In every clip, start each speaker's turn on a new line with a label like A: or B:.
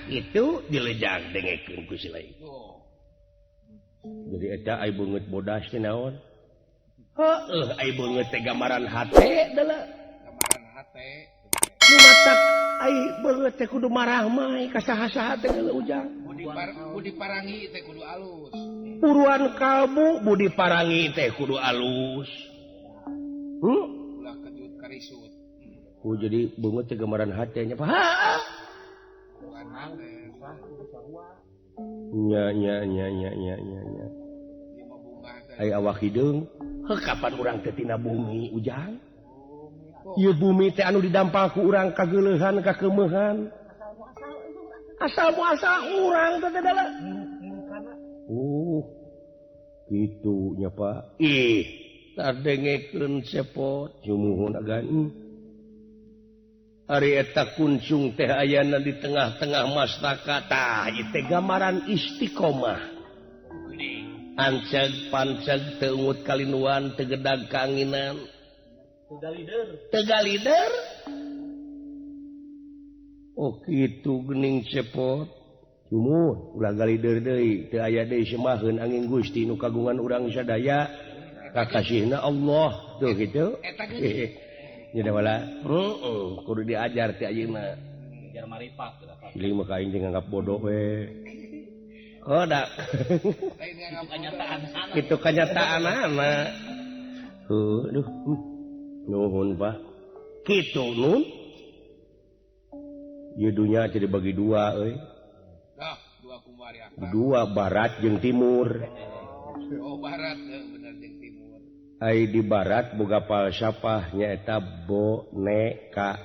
A: itu dilejang dengekeun ku si lain. Jadi eta ai beungeut bodas teh naon? Heuh, ai beungeut teh gambaran hate deula.
B: Gambaran hate.
A: Nu matak ai beungeut teh kudu marah mah ka saha-saha teh deula ujang.
B: Budi parangi teh kudu alus.
A: Puruan kalbu budi parangi teh kudu alus.
B: Ulah kejut karisut.
A: Jadi beungeut teh gambaran hate nya.
B: Bukan hate.
A: Nya. Ai awak hideung, kapan urang teh tina bumi ujang? Ieu bumi teh anu didampal ku urang kageuleuhan kakeumehan. Asal muasal urang teh adalah. Kitu nya Pak. Tadengekeun sepot jumuhun agan. Ari eta kuncung teh ayana di tengah-tengah masyarakat. Tah ieu teh gambaran istiqomah. Anceg panceg teu ungut kalinuan teu gedag kaanginan. Teu galider. Oh kitu geuning cepot. Jumuh ulah galider deui, teu aya deui semaheun angin Gusti nu kagungan urang sadaya. Kakasihna Allah tuh kitu.
B: Eta geuning.
A: Nya wala. Kudu diajar ti ayeuna.
C: Ajar marifat tah.
A: Iling mah ka aing nganggap bodoh we. Kodak. Itu kenyataanana. Aduh. Nuhun Pak. Kitu nun. Ieu dunya teh dibagi dua euy.
B: Dua kumari apa?
A: Dua barat jeung timur.
B: Oh barat bener jeung timur.
A: Ai di barat boga falsafah nyaeta boneka.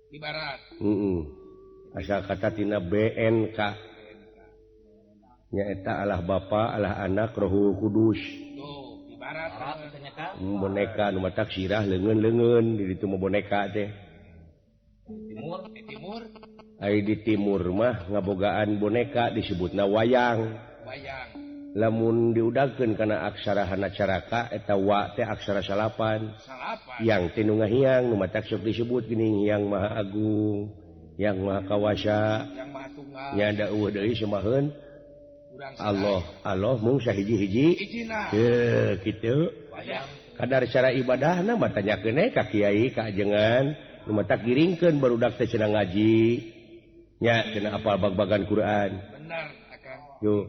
B: Di barat.
A: Asal kata tina BNK. Nyaeta Allah Bapa, Allah Anak, Rohul Kudus.
B: Tuh, di barat katanya Kang.
A: Boneka nu matak sirah leungeun-leungeun di ditu mah boneka teh.
B: Di timur.
A: Ai di timur mah ngabogaan boneka disebutna wayang.
B: Wayang.
A: Lamun diudagkeun kana aksara hanacaraka eta wa teh aksara salapan. Yang teh nu ngahiang nu matak sok disebut geuning Yang Maha Agung, Yang Maha Kawasa,
B: Yang Maha Tunggal.
A: Nya da eueuh deui semaheun Allah mung sahiji-hiji. Teu kitu. Kadar cara ibadahna mah tanyakeun ka kiai ka ajengan nu matak giringkeun barudak teh cenah ngaji. Nya cenah apal bag-bagan Quran.
B: Bener Akang.
A: Yo.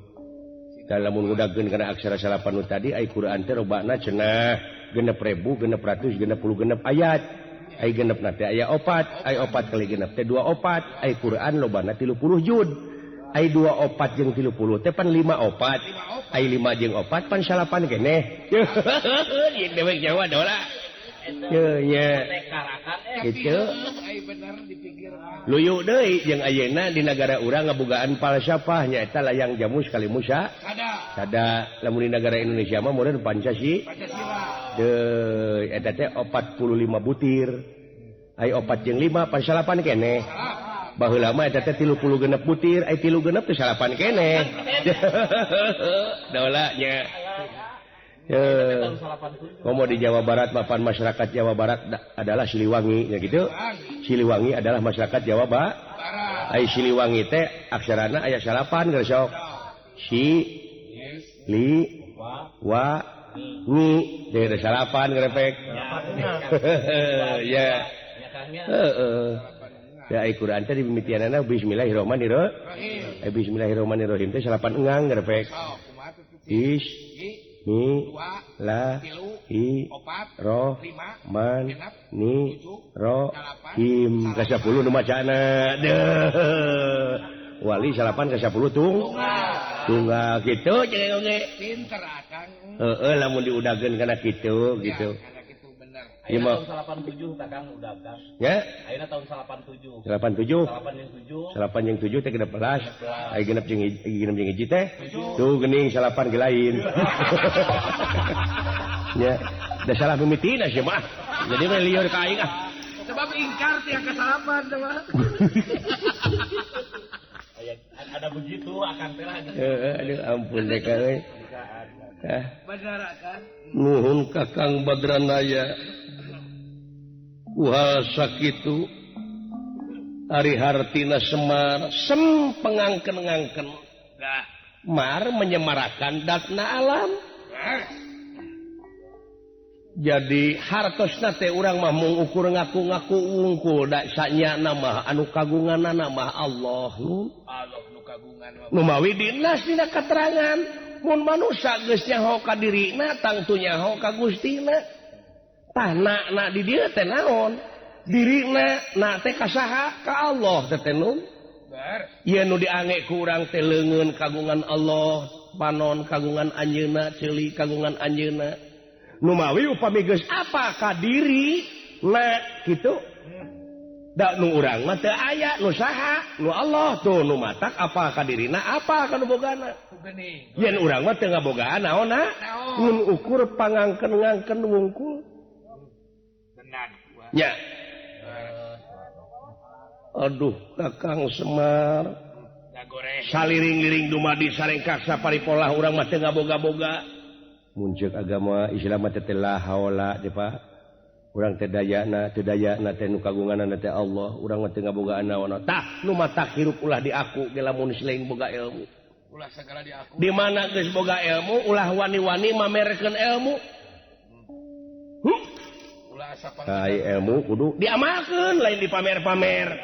A: Lamun ngudagkeun kana aksara salapan nu tadi ai Quran teh robana cenah 6.000, 600, 66 ayat. Ai genepna teh aya 4, ai 4 kali genep teh 24, ai Quran lobana 30 juz. Ai 24 jeung 30 teh pan 54. Ai 5 jeung 4 pan 8 keneh. Ieu dewek Jawa dola. Teu nya. Kitu.
B: Ai bener dipikirkan.
A: Luyu deui jeung ayeuna di negara urang ngabogaan falsafah nyaeta layang jamu sekali musa. Sada lamun di negara Indonesia mah meureun Pancasila. Deui eta teh 45 butir. Ai 4 jeung 5 pan 8 keneh. Baheula mah eta teh 30 genep butir, ai 3 genep teh 8 keneh. Daola nya. Komo di Jawa Barat, mapan masyarakat Jawa Barat adalah Siliwangi, ya gitu. Siliwangi adalah masyarakat Jawa Barat. Ai Siliwangi teh aksarana aya 8 geus sok. Si, li, wa, ni, teh 8 grepek. Ya. Heeh. Ya ai Quran teh dimimitianana bismillahirrahmanirrahim. Bismillahirrahmanirrahim teh 8 engang grepek. Is ni la hi ro man ni ro him ka 10 nu macana deuh wali 8 ka 10 tunggal kitu jeung oge
B: Pinter Akang.
A: Heeh lamun diudagkeun kana kitu gitu.
C: Ayeuna tahun 87 Kakang udah Kang.
A: Ya?
C: Ayeuna tahun 87.
A: 87.
C: 8 yang 7.
A: 8 yang 7 teh 16. Ai genep jeung hiji teh. Tuh geuning 8 ge lain. Ya, da salah mimitina sih mah. Jadi mah lieur ka aing ah.
B: Sebab ingkar tiang kesalapan tuh mah.
C: Ada begitu akan teh lah.
A: Aduh ampun deh ka euy.
B: Bener Akang.
A: Nuhun Kakang Badranaya. Kuhal sakitu Ari hartina Semar pengangken-ngangken mar menyemarakan datna alam. Jadi hartosna teh urang mah mung ukur ngaku-ngaku wungkul da sanyana mah anu kagunganna mah Allah nu kagungan nu mawi dinas dina katerangan mun manusia geus nyaho ka dirina tangtu nyaho ka Gustina tah na di dieu teh naon dirina na teh ka saha ka Allah teh nu ieu nu diange ku urang teh leungeun kagungan Allah panon kagungan anjeunna ceuli kagungan anjeunna nu mawi upami geus apa ka diri na kitu da nu urang mah teu aya nu saha nu Allah tuh nu matak apa ka dirina apa ka nu bogana yen urang mah teu ngabogaan naonna mun ukur pangangken-ngangken wungkul nya aduh Kakang Semar saliring-liring dumadi sarengkak saparipolah urang mah teu ngaboga-boga muncul agama Islam teh la haula teh Pak urang teh dayana teu dayana teh nu kagunganna teh Allah urang mah teu ngabogaan naon tah nu matak hirup ulah di aku ge lamun selain boga ilmu ulah sagala di aku di mana geus boga ilmu ulah wani-wani mamerkeun ilmu ulah asa ilmu kudu diamalkeun lain dipamer-pamer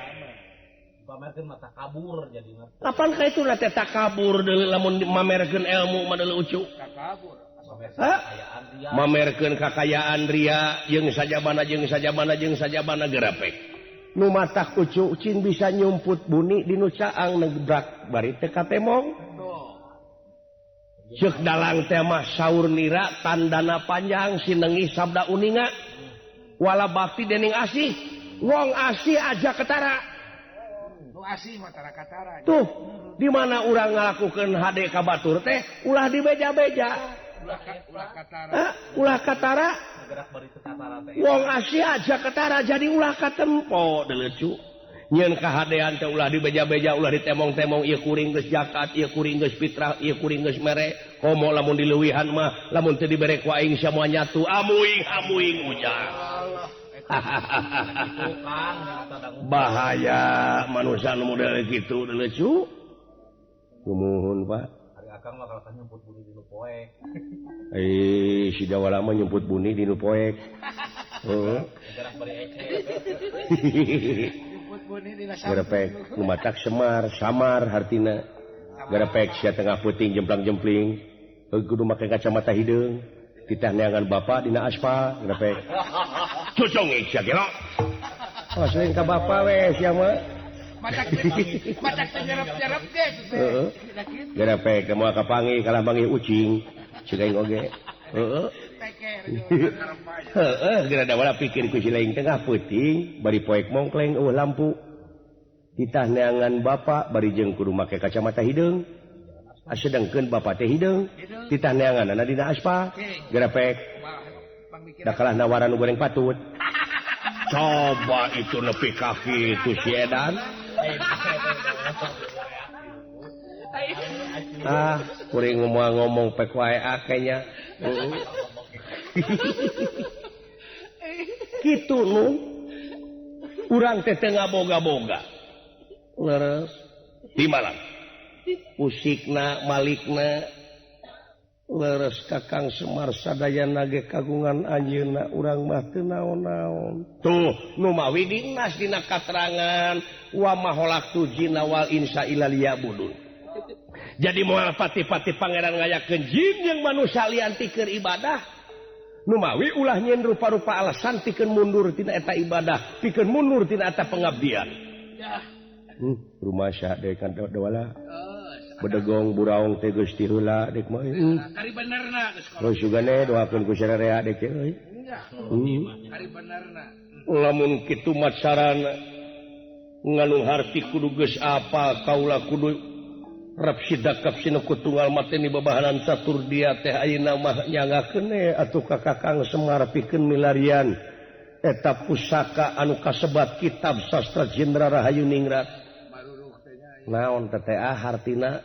C: pamerkeun mah takabur jadina
A: kapan ka itu teh takabur deui lamun mamerkeun ilmu mah deui ucu takabur mamerkeun kakayaan ria jeung sajabana gerapek nu matak ucu cing bisa nyumput buni dinu caang negdak bari teh katemong ceuk dalang teh mah saur nira tandana panjang sinengi sabda uninga wala bakti dening asih wong asih aja ketara nu asih mah tara katara tuh di mana urang ngalakukeun hade ka batur teh ulah dibeja-beja ulah katara wong asih aja ketara jadi ulah katempo delecu nyeun kahadean teh ulah dibeja-beja ulah ditemong-temong ieu kuring geus zakat ieu kuring geus fitrah ieu kuring geus mere komo lamun dileuwihan mah lamun teu dibere ku aing semua nyatu amuing ujang bahaya manusia nu model kitu delecu kumuhun Pak
C: Akang mah kalau nyemput buni di nu poek.
A: Si Jawa lama nyemput buni di nu poek. Heeh.
C: Gerak bari ece.
B: Nyemput buni di nasa.
A: Garepek nu matak Semar, samar hartina. Garepek sia tengah peuting jemplang-jempling. Kudu make kacamata hideung. Titah neangan bapa dina aspal, garepek. Cocong sia gelo. Oh, sering ka bapa we sia mah.
B: Matak nyerap-nyerap deh.
A: Heeh. Garepek moal kapangi kalah mangi ucing. Cigaing oge. Heeh. Heeh, geura da wala pikir ku cilaing tengah peuting bari poek mongkleng eueuh lampu. Titah neangan bapa bari jeung kudu make kacamata hideung. Asedengkeun bapa teh hideung. Titah neanganna dina aspal. Garepek. Da kalah nawaran nu goreng patut. Coba itu nepi kaki itu si Edan. Kuring ngomong pek wae akenya. Kitu nu urang teh teu ngaboga-boga. Leres di malam. Usikna malikna leres Kakang Semar sadayana ge kagungan anjeunna urang mah teu naon-naon. Tuh nu mawi dinas dina katerangan wa maholak tujina wal insa illa liyabudun. Jadi moal pati-pati pangeran ngayakeun jin jeung manusia lian tikeun ibadah. Nu mawi ulah nyeun rupa-rupa alasan tikeun mundur tina eta ibadah, pikeun mundur tina eta pengabdian. Rumah sya deuk kan dewala. Bedegong buraung teh geus ti heula dek mah.
B: Kari benerna geus
A: terus juga ne doakeun ku sararea dek euy.
B: Kari benerna.
A: Lamun kitu mat sarana nganu harti kudu geus apa kaula kudu rap sidakap sinuku tunggal mateni babahanan catur dia teh ayeuna mah nyangakeun atuh ka Kakang Semar pikeun milarian eta pusaka anu kasebat kitab sastra Jenderal Rahayu Ningrat. Naon teh hartina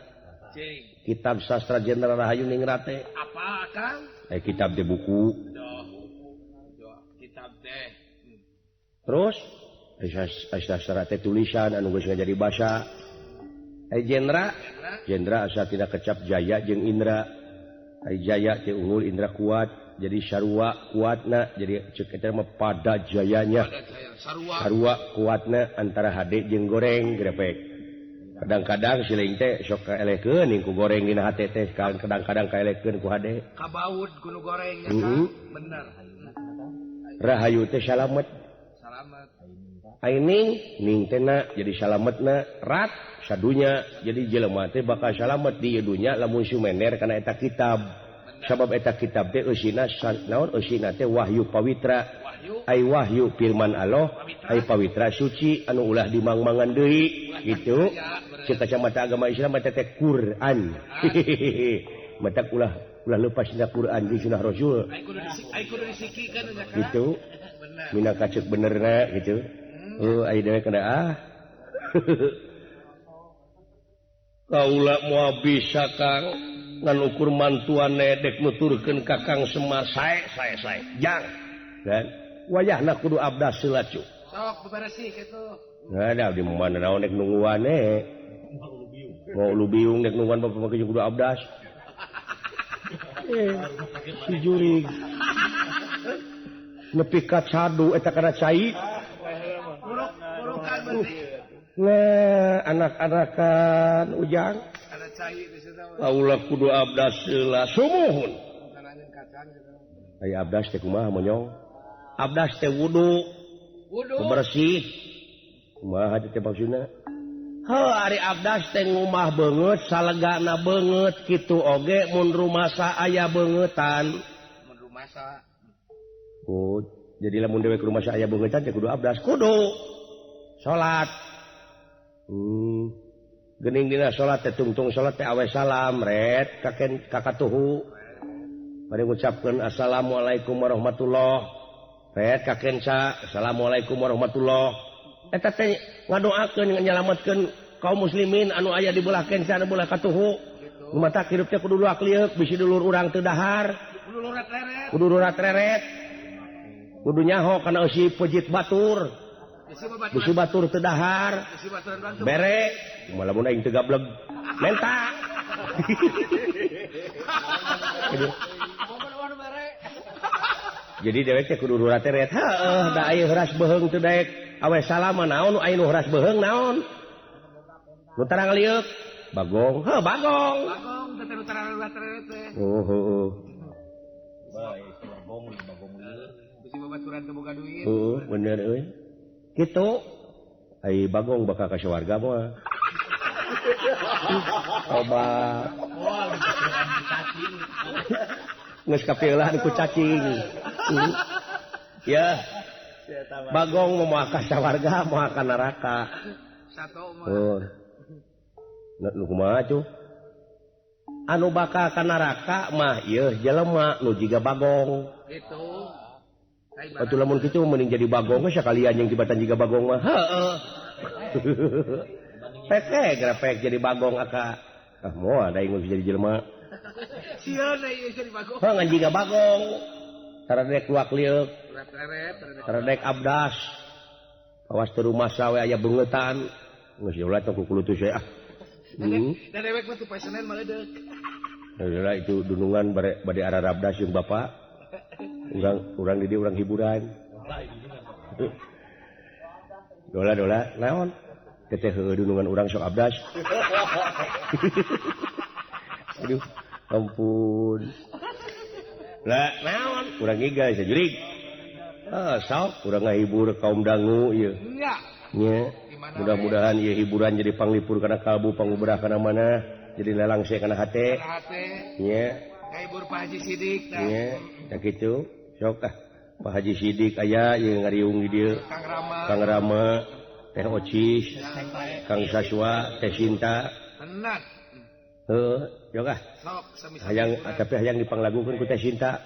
A: kitab sastra Jenderal Rahayu Ningrat teh
B: apa Kang?
A: Kitab teh buku.
B: Kitab teh.
A: Terus sastra teh tulisan anu geus ngajadi basa. Jendra asa tina kecap Jaya jeung Indra. Jaya teh unggul, Indra kuat, jadi sarua kuatna, jadi ceuk eta mah pada jayanya. Sarua kuatna antara hade jeung goreng grepek. Kadang-kadang siling teh sok kaelekeun ku goreng dina hate teh, kadang-kadang kaelekeun ku hade.
B: Kabaud kuno goreng nya kan. Bener.
A: Rahayu teh salamet.
B: Salamet.
A: Aining ning teh jadi salametna, rat sadunya jadi jelema teh bakal salamet di dunya lamun sumener kana eta kitab. Sabab eta kitab teh eusina naon eusina teh wahyu pawitra. Ai wahyu firman Allah, ai pawitra suci anu ulah dimangmangan deui gitu. Cek kacamata agama Islam eta teh Quran. Mata ulah leupas dina Quran di sunnah Rasul.
B: Ai kudu disikikeun nya kan.
A: Gitu. Mina kaceuk benerna gitu. Ai dewe kana kaula moal bisa Kang ngan ukur mantuane dek nuturkeun ka Kang Semar sae jang kan wayahna kudu abdas heula cu
B: sok beberesih kitu
A: ada di mana naon dek nungguane mau ulu biung dek nungguan bapak make kudu abdas si jurig nepi ka cadu eta kana cai
B: burukan berarti
A: anak-anakan ujang
B: ada cai di situ
A: kaula kudu abdas heula sumuhun
B: kanangin kacang gitu
A: aya abdas teh kumaha monyong abdas teh wudu bersih kumaha teh maksudna ari abdas teh ngumah beungeut salegana beungeut kitu oge mun rumasa aya beungetan
B: mun rumasa
A: jadi lamun dewe ke rumasa aya beungetan teh kudu abdas kudu salat geuning dina salat teh tungtung salat teh awe salam red kaken kakatuhu bari ngucapkeun assalamualaikum warahmatullah red kaken sa assalamualaikum warahmatullah eta teh ngadoakeun nyalametkeun kaum muslimin anu aya di belah kenca anu belah katuhu mata hirup teh kudu luak liuk bisi dulur urang teu dahar kudu rurat reret kudu nyaho kana eusi pejit batur bisi batur teu dahar bere malah mun aing teu gablek menta jadi dewek teh kudu rurat teret heuh da aya heuras beheung teu daek awe salama naon aya nu heuras beheung naon nu tarang liuk bagong bagong
B: teh nu tarang rurat teret teh
A: heuh
C: bagong lieur
B: bisi babaturan teu boga duit
A: bener euy kitu ai bagong bakal ka warga mah coba geus kapeulaan ku cacing ya bagong mau ka warga mau ka neraka
B: sato
A: mah nu kumaha cu anu bakal ka neraka mah ieu jelema nu jiga bagong
B: gitu
A: atuh lamun kitu mending jadi bagong we sakalian yang jibatan jiga bagong mah heueuh peke grepek jadi bagong aka moal da ingin jadi jelema
B: sieun ieu jadi bagong
A: ngan jiga bagong taradek luak liuk taradek abdas awas teu rumasa we aya beungetan geus ulah tong kukulutus we
B: da dewek mah teu poe Senen mah leudeuh
A: Udah itu dunungan bade arah abdas jeung bapak urang di dia urang hiburan dola naon teteh dunungan urang sok abdas aduh ampun lah naon urang giga sajurig sok urang ngahibur kaum dangu ieu nya mudah-mudahan ieu hiburan jadi panglipur kana kalbu panguberah kana mana jadi lelang saya kana hate nya
B: ngahibur Pak Haji Sidik
A: nya da kitu sok Pak Haji Sidik aya yang ngariung di dieu Kang Rama Teh Ocis Kang Saswa Teh Sinta
B: tenan
A: yok
B: sok semisal
A: hayang tapi hayang dipanglagukeun ku Teh Sinta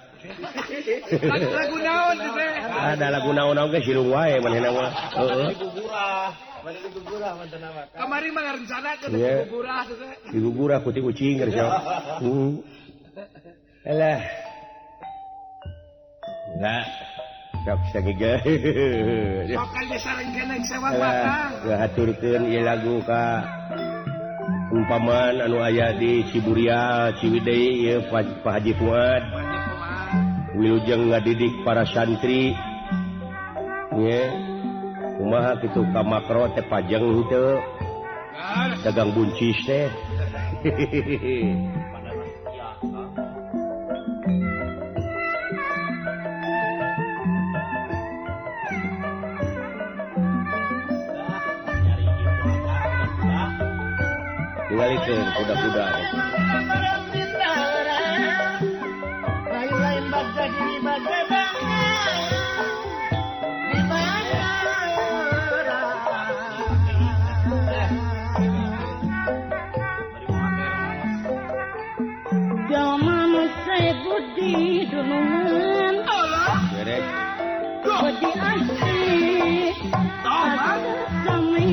B: lagu naon teh
A: ada lagu naon-naon ge silung wae manehna mah
B: kamari mah ngarencana ke gugurah teh
A: digugurah ku ti kucing geus alah sok sagiga
B: Sokal disareng keneng sewa batang.
A: ngahaturkeun ieu lagu ka umpaman anu aya di Ciburia Ciwidey ieu Pak Haji Fuad wilujeng ngadidik para santri ye kumaha kitu ka makro teh pajeng henteu dagang buncis teh tinggalikeun kuda-kuda
D: lain-lain baga diri baga zaman saya budi dunungan
A: beres
D: budi asik kami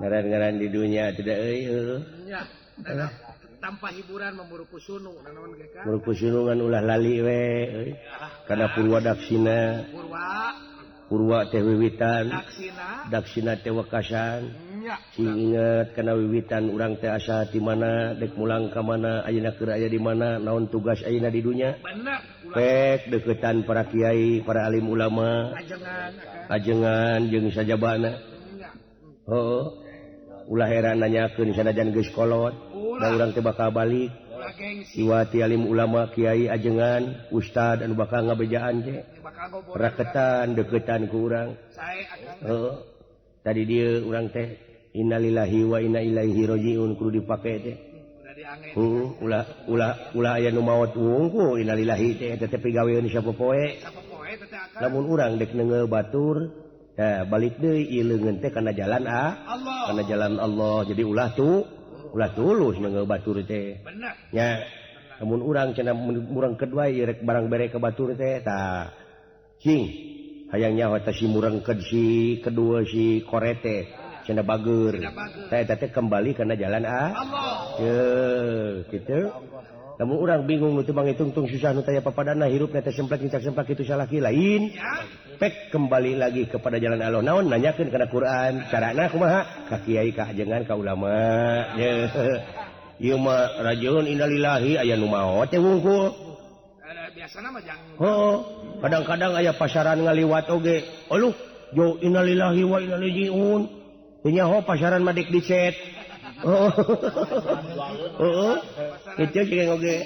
A: ngaran-ngaran di dunia tidak
B: Ya, tanpa hiburan memburu kusunu naon ge ka?
A: Muru kusunungan ulah lali we kana purwa daksina purwa teh wiwitan daksina teh wekasan inget kana wiwitan urang teh asa ti mana dek mulang ka mana ayeuna keur aya di mana naon tugas ayeuna di dunya
B: bener
A: pek deketan para kiai para alim ulama ajengan jeung sajabana heuh ulah heran nanyakeun sanajan geus kolot da urang teh bakal balik siwati alim ulama kiai ajengan ustad anu bakal ngabejaan teh raketan deketan ku urang heuh tadi dieu urang teh innalillahi wa inna ilaihi rajiun kudu dipake teh ulah aya nu maot wungkul innalillahi teh tetep gaweun sapopoe lamun urang dek neungeul batur balik deui ieu leungeun teh kana jalan kana jalan Allah jadi ulah tulus neungeul batur teh bener nya lamun urang cenah murang kedua ieu rek barang bere ka batur teh tah cing hayang nyaho teh si murengkeun si kedua si kore teh cenah bageur teh teh kembali kana jalan Allah kitu lamun urang bingung nu teu manghitung-hitung susah nu taya papadana hirupna teh semplek semplek kitu salaki lain pek kembali lagi kepada jalan Allah naon nanyakeun kana Quran carana kumaha ka kiai ka ajengan ka ulama ieu mah rajiun innalillahi aya nu maot teh wungkul
B: biasana mah jang
A: kadang-kadang aya pasaran ngaliwat oge uluh jo innalillahi wa inna ilaihi rajiun teu nyaho pasaran mah dek dicet kitu cing oge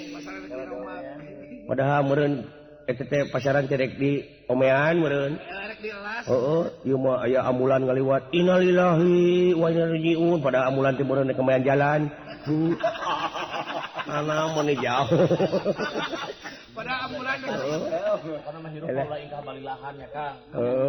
A: padahal meureun eta teh pasaran teh di omean meureun ieu mah aya amulan ngaliwat innalillahi wa inna ilaihi rajiun padahal amulan teh meureun kemean jalan ana mun jauh
B: pada amulan.
C: Karena mah hirup ulah ingkah balilahan ya Kang.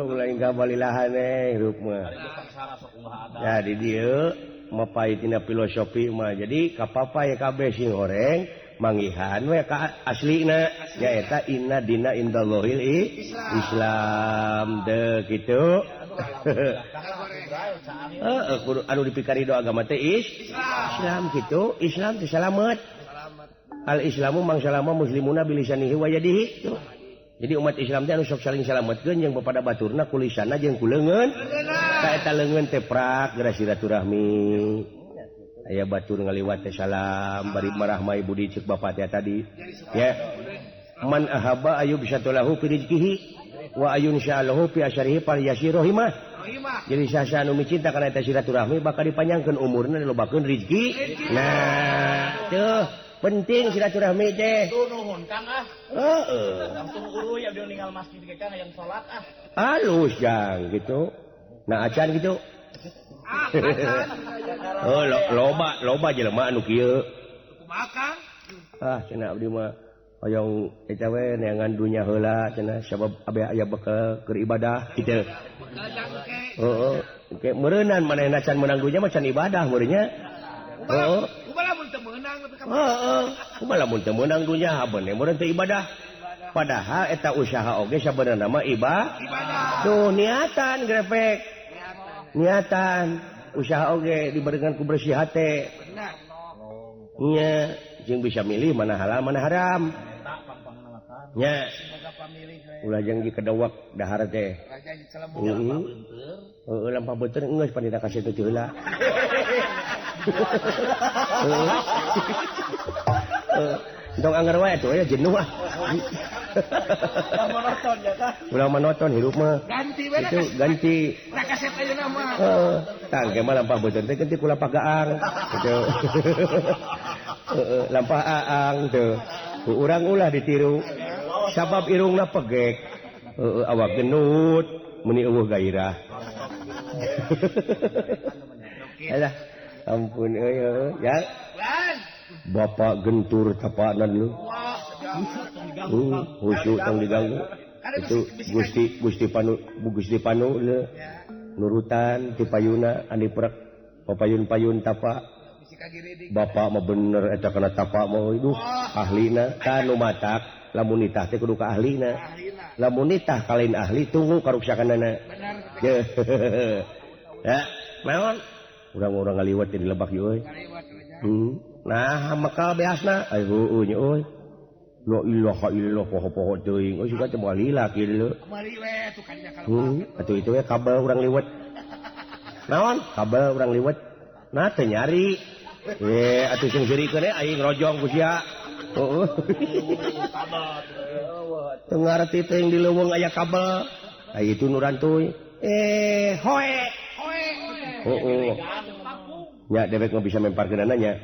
A: Ulah ingkah balilahan hirup mah.
C: Ari sangsara sok ungah ada.
A: Ya di dieu mapai tina filosofi mah. Jadi kapapa ya kabeh sing goreng mangihan we ka aslina nyaeta inna dina indallahil Islam deh gitu. Kudu anu dipikari do agama teh Islam gitu. Islam teh salamet. Al Islamu mang salama muslimuna bilisanihi wa yadihi. Jadi umat Islam teh anu sok saling salametkeun jeung bapada baturna kulisanna jeung kuleungeun. Ka eta leungeun teh prak geura silaturahmi. Aya batur ngaliwat teh salam bari marahmai budi ceuk bapa teh tadi. Ya. Man ahabba ayub syatulahu fi rizqihi wa ayun sya'alahu fi asyarihi fal yasirahimah. Jadi sasa anu micinta kana eta silaturahmi bakal dipanjangkeun umurna dilobakeun rezeki. Nah, tuh penting silaturahmi teh.
C: Tuh nuhun Kang ah.
A: Heeh.
C: Langsung uruy abdi ninggal masjid ge Kang yang salat ah.
A: Halus jang gitu. Nah acan gitu. Oh loba jelema anu kieu.
B: Kumaha
A: Ah cenah abdi mah hoyong eta we neangan dunya heula cenah sabab abeh aya bekal keur ibadah kitu. Heeh. Ke meureunnan manehna can meunang dunya mah can ibadah meureunnya. Heeh.
B: Kumaha mun teu meunang tapi ka.
A: Heeh. Kumaha mun teu meunang dunya habeun meureun teu ibadah. Padahal eta usaha oge sabenerna mah ibadah. Tuh niatan grepek. Niatan usaha oge dibarengan ku bersih hate.
B: Benar.
A: Nya jeung bisa milih mana halal mana haram. Nya ulah jeung di kedewek dahar teh. Heeh lampah beuteun geus pandita kasih teh heula. Entong anggar wae atuh ya jenuh ah.
C: Monoton ya Kang.
A: Ulah monoton hirup mah.
B: Ganti we
A: Itu ganti.
B: da kaset ayeuna mah.
A: Heeh. Tang ge mah lampah beuteun teh ganti ku lampah gaang. Gitu. Heeh, lampah aang teu. Ku urang ulah ditiru. Sabab irungna pegek. Heeh, awak genut, meni eueuh gairah. Alah, ampun euy ya. Bapak gentur tapanan lu. Khusyuk tong diganggu. Itu Gusti Panu le. Nurutan ti payuna anu prek papayun-payun tapa. Bapak mah bener eta kana tapa mah iduh ahlina tanu matak lamun nitah teh kudu ka ahlina. Lamun nitah ka lain ahli tunggu karuksakanana. Bener. Ya, naon? Urang-urang ngaliwat di lebak ieu euy. Nah, maka beasna ai heueuh nya euy. La ilaha illallah poho-poho teuing. Euy suka teh moal lila kieu.
B: Mari we tuh kan kalau.
A: Atuh itu we kabel urang liwet. Naon? Kabel urang liwet. Nah teh nyari. Atuh sing sirikeun aing ngrojong ku sia. Heeh. Teu ngarti teh di leuweung aya kabel. Ai itu nu rantuy. Hoe. Heeh. Nya dewek mah bisa memparkeunana nya.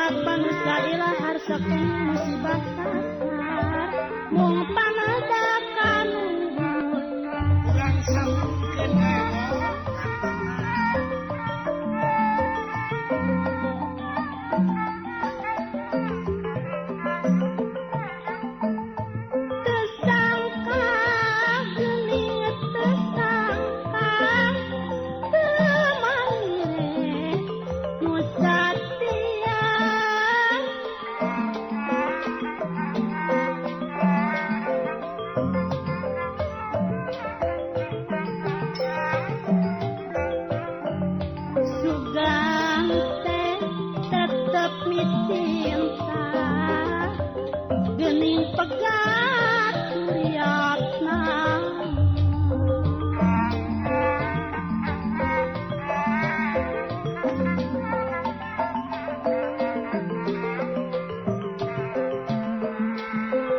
D: Sabab bangsa ilahar saking musibah sasar mung panadakan
B: Urang samikeun
D: tersangka geuning tersangka temanire nu satya sugang teh tetep micinta geuning pegat suryatna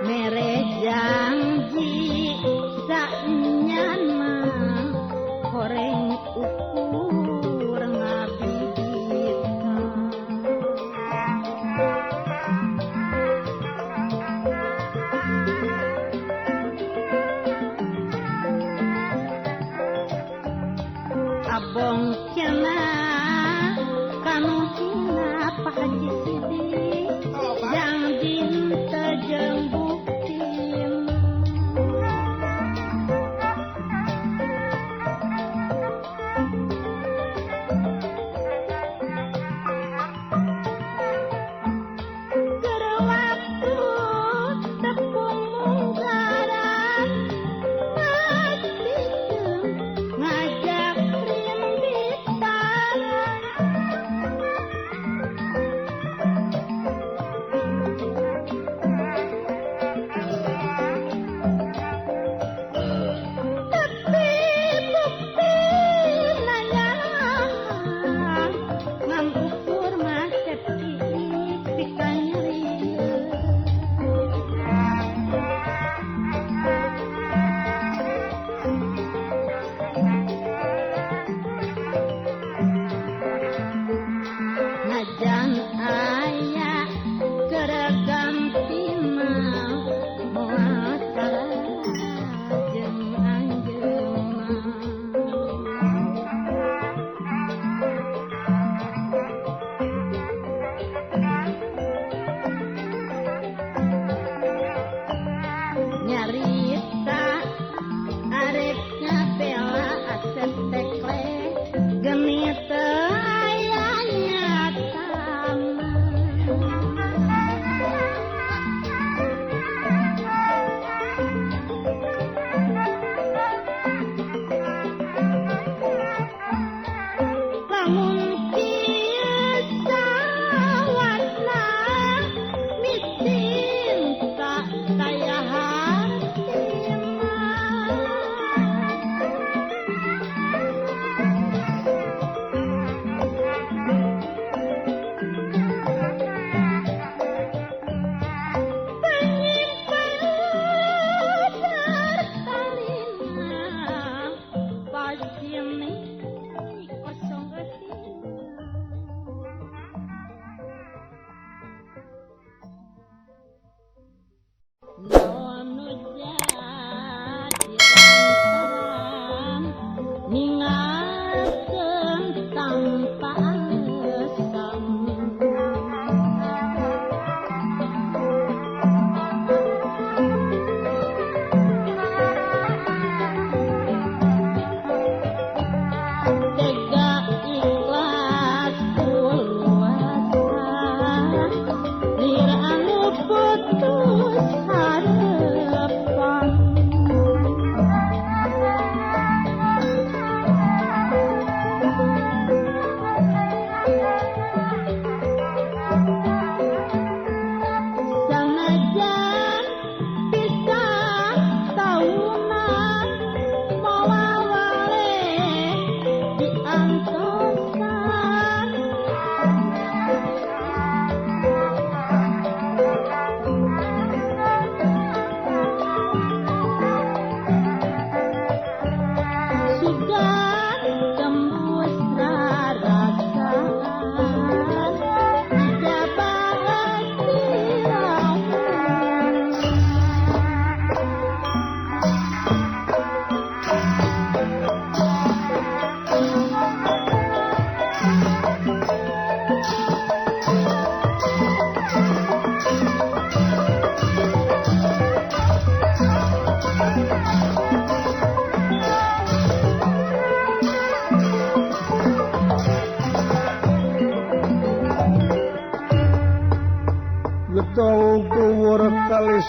D: mere janji saenyan mah horeng ukur ngabibita abong kena kanu hina Pak Haji Sidik yang dinta jeung bukti keur waktu tepung munggaran ngasikeun ngajak rinditan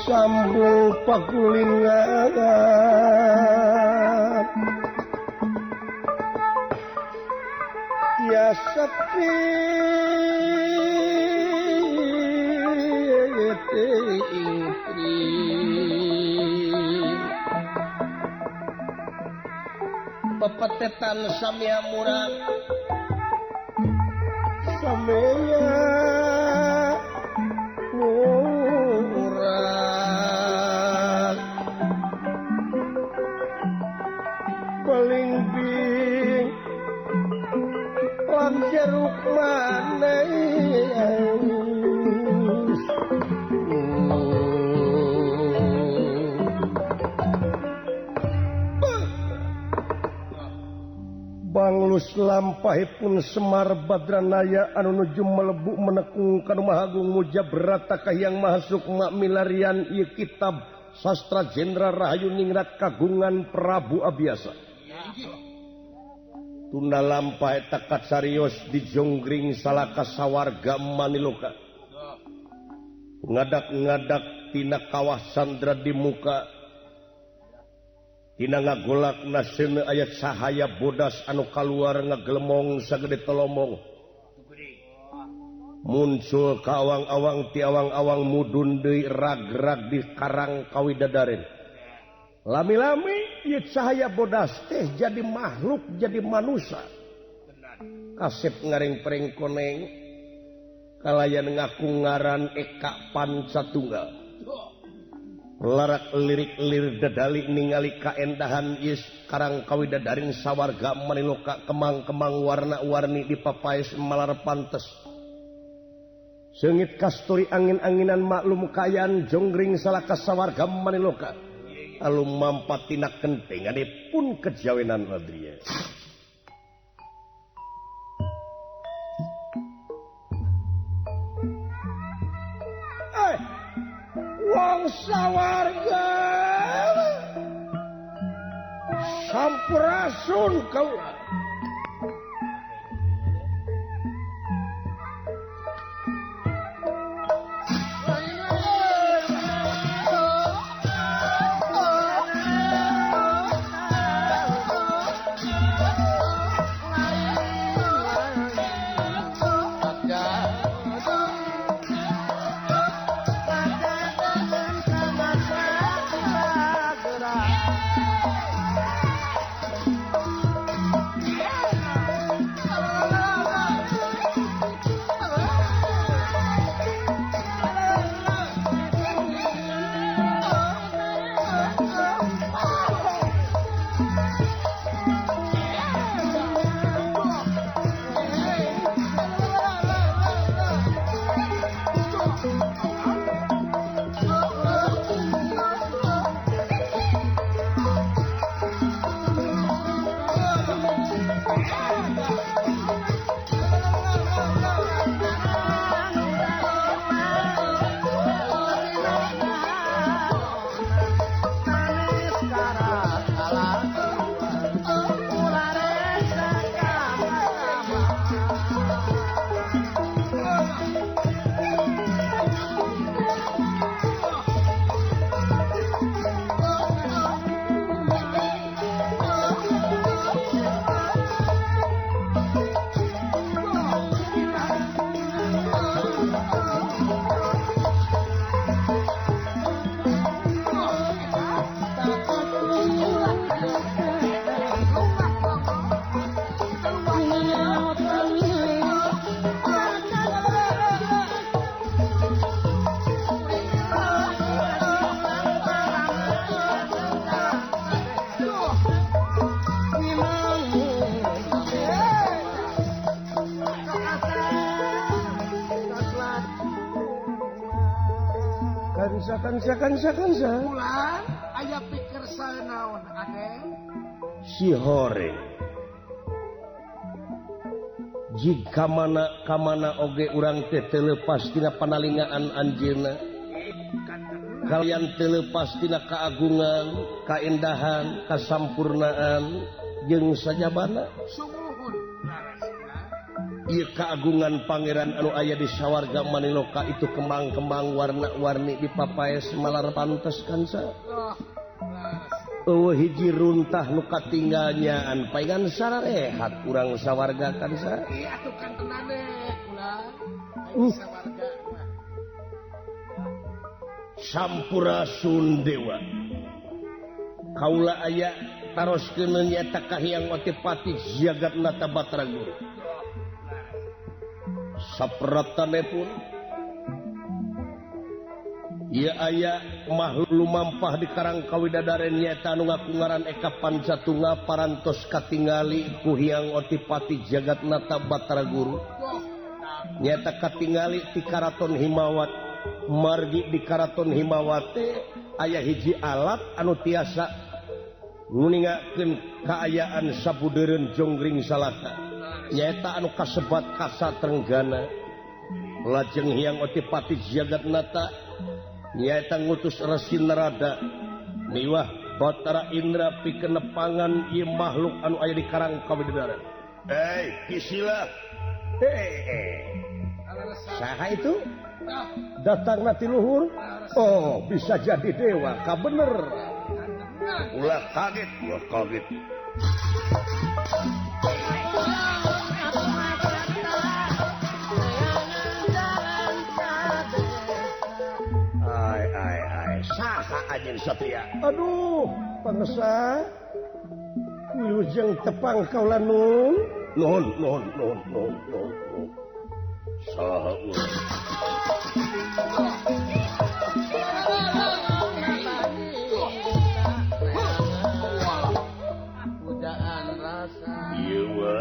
A: sambung pakulingan ya sepi pepetetan samia murah samia murah paling bing lang jeruk manis Banglus lampahipun Semar Badranaya anu nuju melebu menekung kana Mahagung Mujab Rata Kahyang Mahasuk mak milarian ieu kitab sastra Jenderal Rahayu Ningrat kagungan Prabu Abiasa. Tunda lampah eta kacarios di jonggring salaka sawarga Maniloka. Ngadak-ngadak tina kawah Sandra di muka tina ngagolak naseun aya cahaya bodas anu kaluar ngaglemong sagede telomong muncul ka awang-awang ti awang-awang mudun deui rag-rag di karang kawidadarin lami-lami ieu cahaya bodas teh jadi makhluk jadi manusia kasep ngaring pereng koneng kalayan ngaku ngaran Eka Pancatunggal larak lirik-lirik dadali ningali kaendahan yes karang kawidadarin sawarga Maniloka kemang-kemang warna-warni dipapaes malar pantes seungit kasturi angin-anginan maklum kayan jonggring salaka sawarga Maniloka alum mampat tina kentenganipun kejawenan adria wong sawarga sampurasun kaula kansa
B: Bulan aya pikir saeunaon Aden
A: si hore jika kamana oge urang teh telepas tina panalingaan anjeunna kalian telepas tina kaagungan kaendahan kasampurnaan jeung sajabana
B: sumuhun larasna
A: ieu kaagungan pangeran anu aya di sawarga Maniloka itu kembang-kembang warna-warni dipapaes malar pantes kansa. Eueuh hiji runtah nu katinggalnyaan paingan sararehat urang sawarga kansa.
B: Iya atuh kan tenane ulah. Sawarga mah.
A: Sampurasun dewa. Kaula aya taroskeun nyaeta kahiyang otepati Jagatnata Bataraguru. Sapratanepun ieu aya makhluk lumampah di Karang Kawidadaren nyaeta anu ngakungaran Eka Pancatunga parantos katingali ku Hyang Otipati Jagatnata Bataraguru. Nyaeta katingali ti Karaton Himawat. Margi di Karaton Himawat aya hiji alat anu tiasa nguningakeun kaayaan sabudeureun jonggring salaka. Nyaeta anu kasebat Kasatrenggana. Lajeng Hyang Otipati Jagatnata nyaeta ngutus Resi Narada miwah Batara Indra pikeun nepangan ieu makhluk anu aya di Karang Kawidadaren. Kisila. Saha itu? Datang nanti luhur. Oh, bisa jadi dewa. Ka bener. Ulah kaget. Ai. Saha anjeun Satria? Aduh, pangesa. Wilujeng tepang kaula nun. Nuhun. Saha urang?
B: Pujaan rasa.
A: Ieu wa.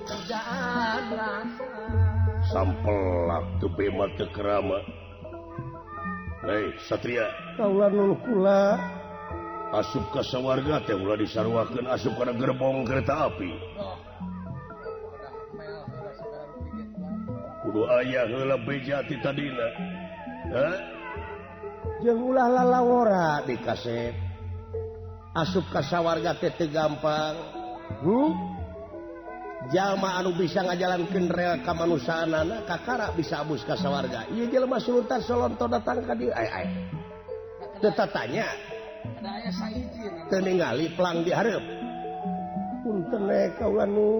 B: Pujaan rasa.
A: Sampelak teu bema teu kerama. Satria, kaula nun kula asup ka sawarga teh ulah disarwakeun asup kana gerbong kereta api. Kudu aya heula beja ti tadina. Jeung ulah lalawora di kasep. Asup ka sawarga teh teu gampang. Jalma anu bisa ngajalankeun rel kamanusaanana kakara bisa abus ka sawarga. Ieu jelema sultan solonto datang ka dieu. Ai. Teu tatanya.
B: Ada aya sahiji.
A: Teu ningali pelang di hareup. Punten kaula nu.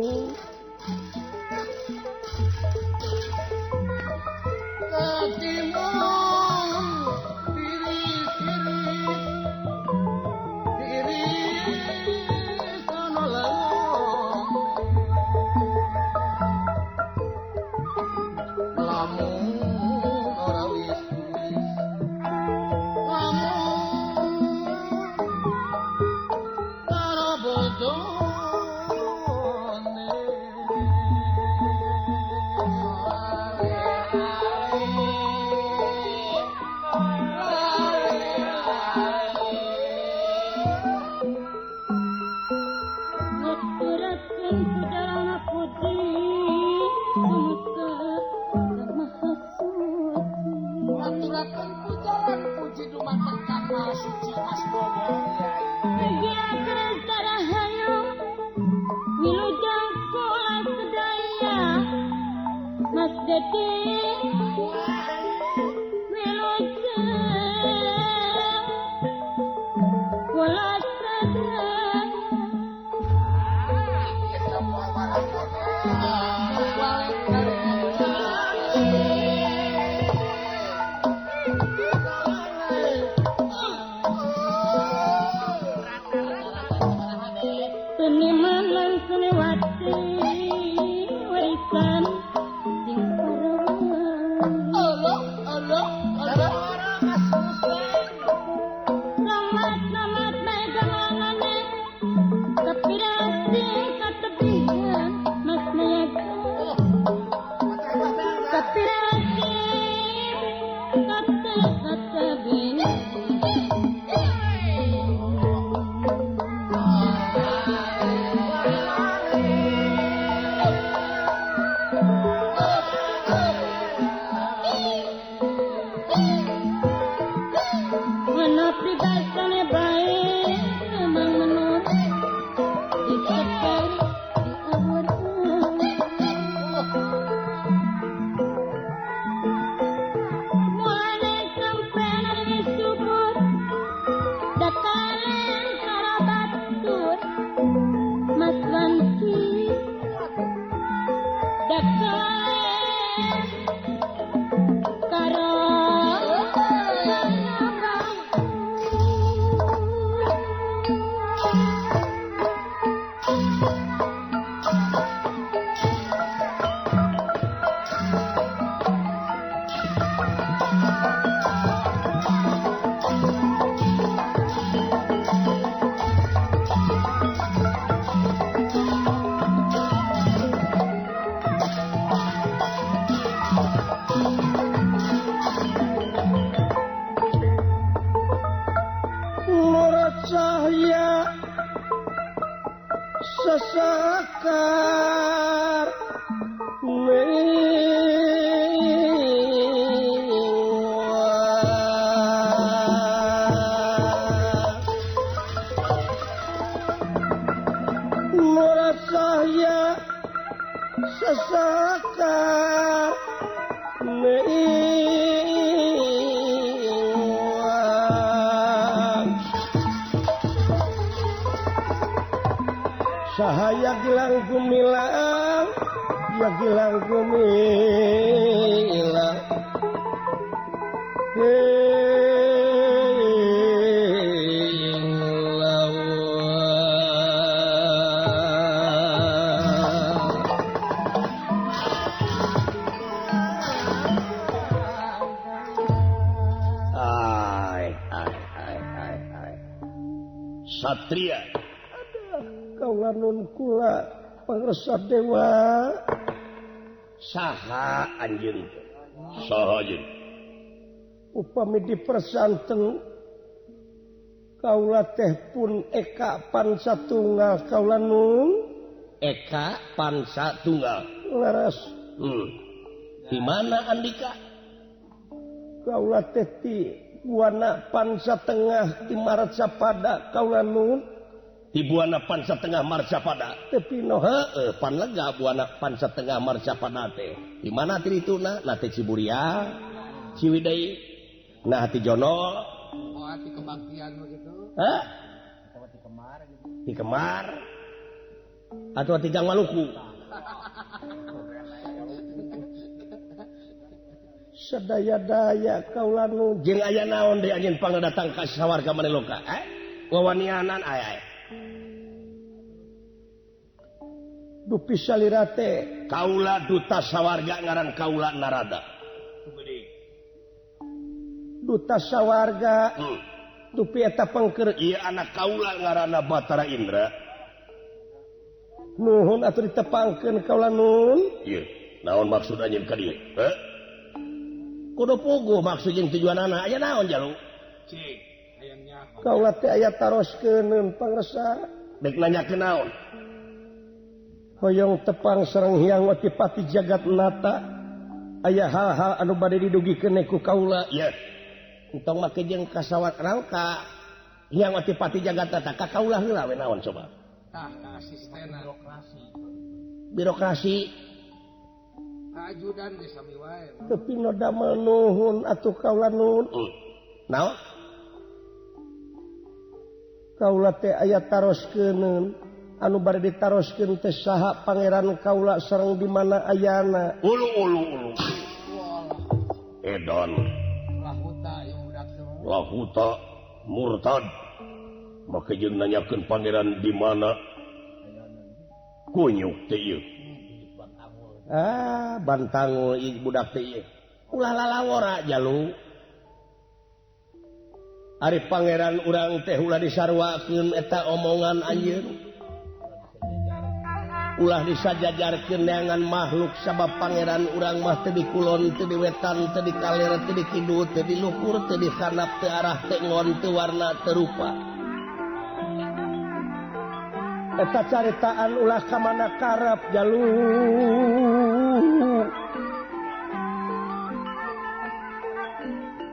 D: Selamat megang lengannya.
A: sesakar saya sesakar sahaya gilang gumilang ya gilang gumilang Satria kaulah nun kula pangresa dewa saha anjeun saha anjeun upami dipersanten kaula teh pun eka pansatunggal kaula nun eka pansatunggal laras di mana Andika kaula teh ti buana pansa tengah di Marcapada kaula nun di buana pansa tengah Marcapada tapi no heueuh pan lega buana pansa tengah Marcapada teh di mana ti dituna na teh Ciburia Ciwidey nah ti Jono
B: Oh, hati kebaktian begitu.
A: hah
C: Di Kemar gitu.
A: di Kemar atau ti Jang Maluku sadaya-daya kaula nu jeung aya naon deui anjeun pangadatang ka sawarga Maneloka wawanianan aya dupi salirate kaula duta sawarga ngaran kaula Narada duta sawarga dupi eta pangker ieu anak kaula ngaranna Batara Indra nuhun atuh ditepangkeun kaula nun ieu naon maksud anjeun ka dieu kudu puguh maksud jeung tujuanana aya naon jalu
B: Cik, ayamnya apa?
A: kaula teh aya taroskeun pangresa dek nanyakeun naon hoyong tepang sareng hyang Watipati Jagatnata aya hal-hal anu bade didugikeun ku kaula ieu entong make jeung kasawat rangka hyang Watipati Jagatnata ka kaula heula we naon coba
B: Asisten
A: birokrasi
B: ajudan di sami wae.
A: tapi no damel nuhun atuh kaula nun naon kaula teh aya taroskeun anu bade ditaroskeun teh saha pangeran kaula sareng di mana ayana ulu edan
B: Lahuta yang budak teh.
A: lahuta murtad make jeung nanyakeun pangeran di mana kunyuk teh ieu bantangul budak teh ieu ulah lalawora jalu ari pangeran urang teh ulah disarwakeun eta omongan anjeun ulah disajajarkeun neangan makhluk sabab pangeran urang mah teu di kulon teu di wetan teu di kaler teu di kidul teu di luhur teu di handap teu arah teu ngon teu warna teu rupa eta caritaan ulah ka mana karep jalu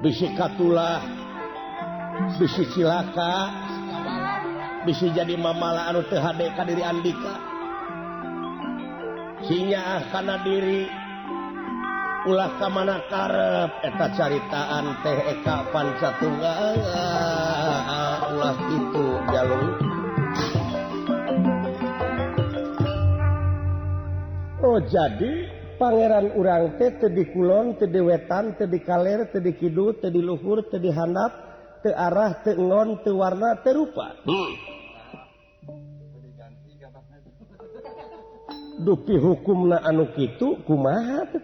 A: bisi katulah bisi cilaka bisi jadi mamala anu teu hade ka diri Andika sinya kana diri ulah ka mana karep eta caritaan teh eka pansatunggal ulah kitu jalu oh jadi pangeran urang teh teu di kulon teu di wetan teu di kaler teu di kidul teu di luhur teu di handap teu arah teu ngon teu warna teu rupa dupi hukumna anu kitu kumaha teh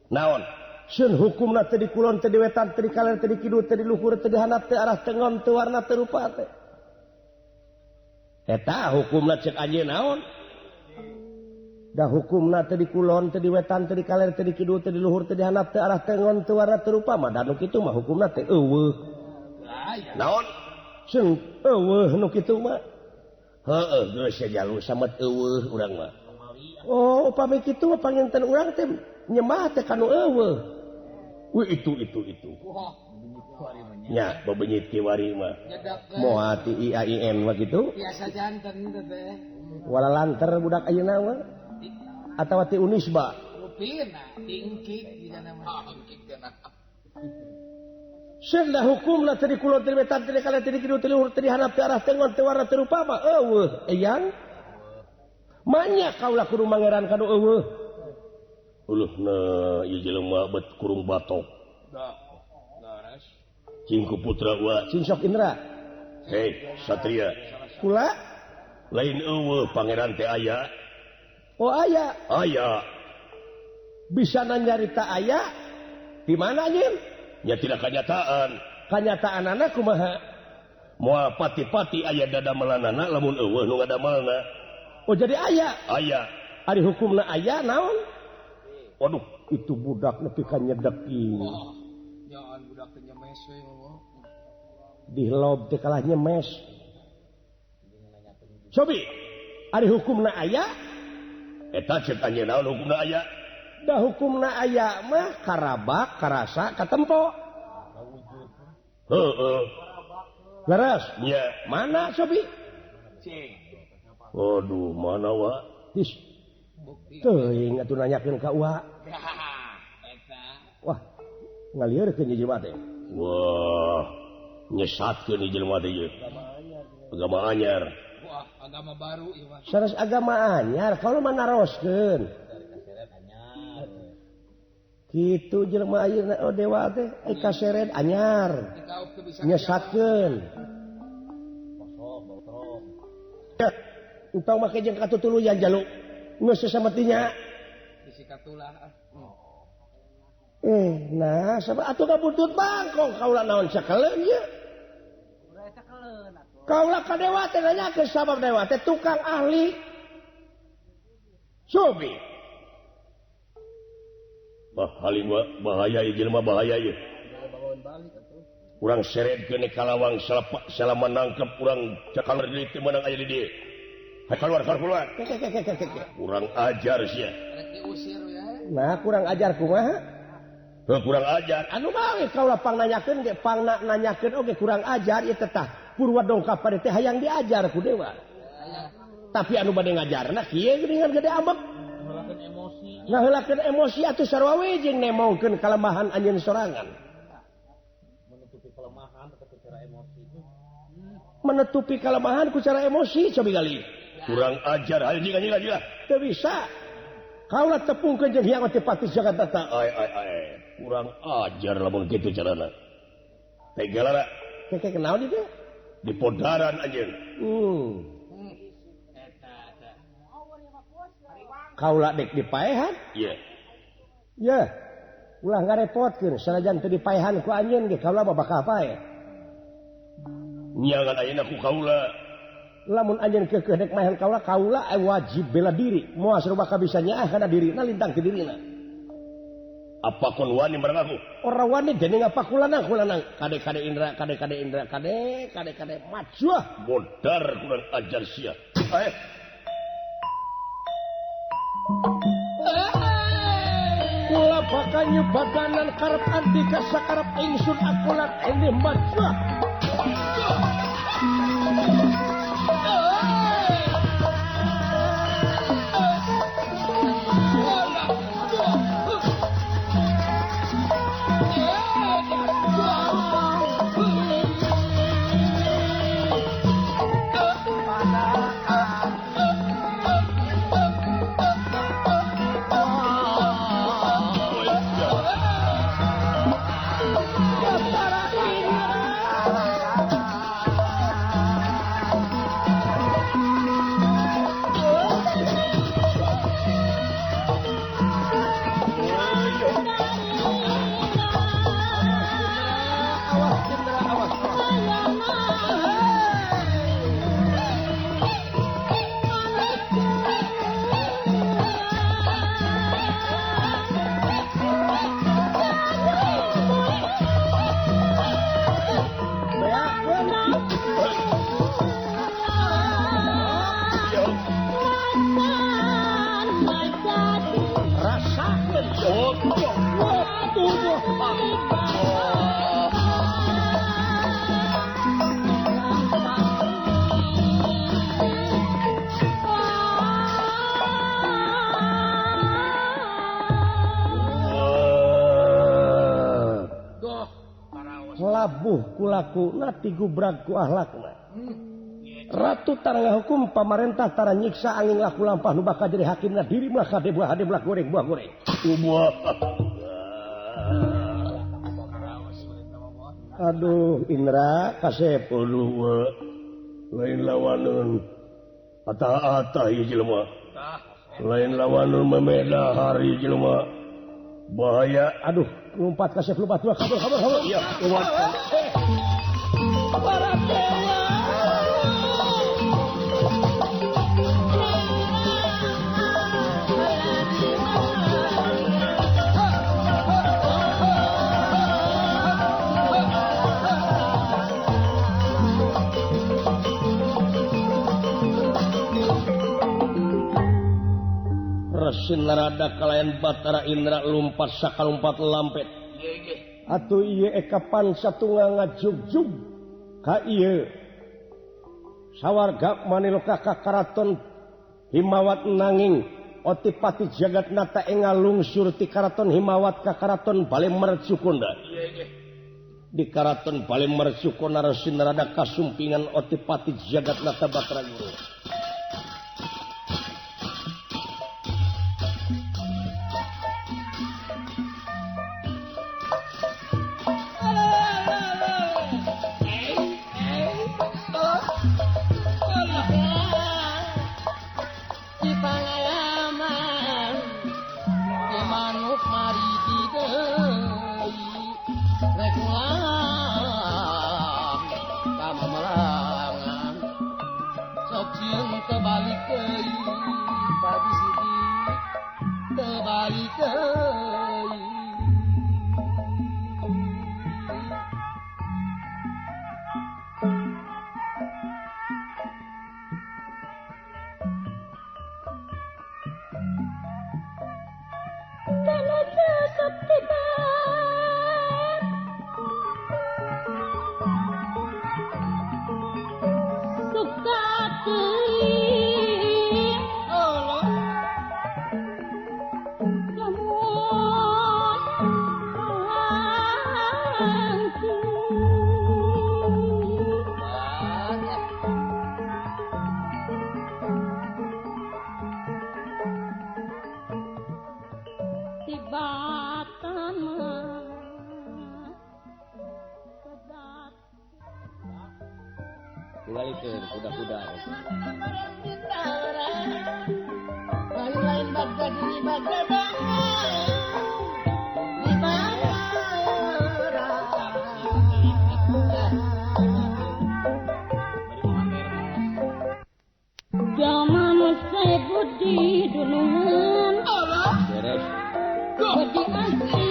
A: naon sun hukumna teu di kulon teu di wetan teu di kaler teu di kidul teu di luhur teu di handap teu arah teu ngon teu warna teu rupa teh eta hukumna ceuk anjeun naon dah hukumna teu di kulon teu di wetan teu di kaler teu di kidul teu di luhur teu di handap teu arah teu ngon teu warna teu rupa mah anu kitu mah hukumna teh eueuh naon sun eueuh nu kitu mah heeh geus jalur samet eueuh urang mah oh upami kitu mah panginten urang teh nyembah teh kanu eueuh itu nya bebenyit kiwari mah moal ti IAIN mah kitu
B: biasa janten teh
A: wala lanter budak ayeuna mah atawa ti Unisba
B: rupina tingkik di kana mah
A: Senda hukumna tadi kulon tadi wetan tadi kala tadi kidu tadi luhur tadi hanap tadi arah tengon tadi warna tadi rupa mah eueuh eyang manya kaula kudu mangeran kanu eueuh uleuhna ieu jelema bet kurung batok
B: garas
A: cing putra wa cing sok Indra hei satria kula lain eueuh pangeran teh aya oh aya bisa nyarita aya di mana anjeun nya tidak kanyataan anak kumaha moal pati-pati aya dadamelanana lamun eueuh nu ngadamelna oh jadi aya ari hukumna aya naon waduh itu budak nepi ka nyedek ieu
B: jangan budak teh nyemes we
A: di lob teh kalah nyemes cobi ari hukumna aya eta ceuk anjeun naon hukumna aya da hukumna aya mah karabak karasa katempo heeh leres nya mana cobi
B: cing
A: waduh mana wa tis teuing atuh nanyakeun ka wa
B: eta
A: wah ngalieurekeun ieu jelema teh wah nyesatkeun ieu jelema teh ieu agama anyar
B: wah agama baru ieu mah
A: sanes agama anyar kalau mah naroskeun kitu jelema ayeuna dewa teh ai kaseret anyar nyesatkeun entong make jeung katutuluyan jaluk geus sasametinya
B: bisi katulah
A: nah sabab atuh kabutut bangkong kaula naon sakaleun ieu
B: eta kaleun atuh
A: kaula ka dewa teh nanyakeun sabab dewa teh tukang ahli sobi haling bahaya ieu jelema bahaya ieu urang seredkeun kalawang selama nangkep urang cakaler deui teh meunang aya di dieu keluar kurang ajar sia
B: rek diusir ya
A: nah kurang ajar kumaha kurang ajar anu mah kaula pang nanyakeun ge pang nanyakeun oge kurang ajar ieu teh tah purwa dongkap pade teh hayang diajar ku dewa tapi anu bade ngajarna kieu geuningan gede ambek ngaheulakeun emosi atuh sarua we jeung nemongkeun kalemahan anjeun sorangan menutupi kelemahan ku cara emosi cobi gali kurang ajar ayo anjing lah teu bisa kaula tepungkeun jeung hiang teh pati jagat tata ai kurang ajar lamun kitu carana tegelana keke naon itu di podaran anjeun kaula dek dipaehan ya ulah ngarepotkeun sanajan teu dipaehan ku anjeun ge kaula mah bakal pae nyangan ayeuna ku kaula lamun anjeun keukeuh dek maehan kaula wajib bela diri moal sarua bisa nyaah kana dirina lintang ti dirina apa kun wani barang aku ora wani dening apa kulanang kade Indra kade majuah bodar kurang ajar sia kula bakal nyebadanan karep andika sakarep ingsun akulat enih majuah tabuh kulaku nati gubrak ku ahlakna. Ratu tarangga hukum pamarentah tara nyiksa angin laku lampah nu bakal jadi hakimna diri mah kade buah goreng buah goreng. Aduh Indra kasepul lain lawanun ata-ata ieu jelema. Lain lawanun memeda hari jelema. Bahaya. Aduh lompat kasep lompat dua kabur. Iya lompat. Para dewa. Resin narada kalayan Batara Indra lumpat sakalumpat lampet. Atuh ieu ekapan satunggal ngajugjug ka ieu sawarga maniloka ka karaton Himawat nanging otipati Jagatnata engal lungsur ti karaton Himawat ka karaton Balemercukunda. Di karaton Balemercukunda Resin narada kasumpingan otipati Jagatnata Batara Guru. Ngalikeun kuda-kuda. Lain bagad ini bagad.
D: Zaman saya budi dunungan. Beres. Budi asli.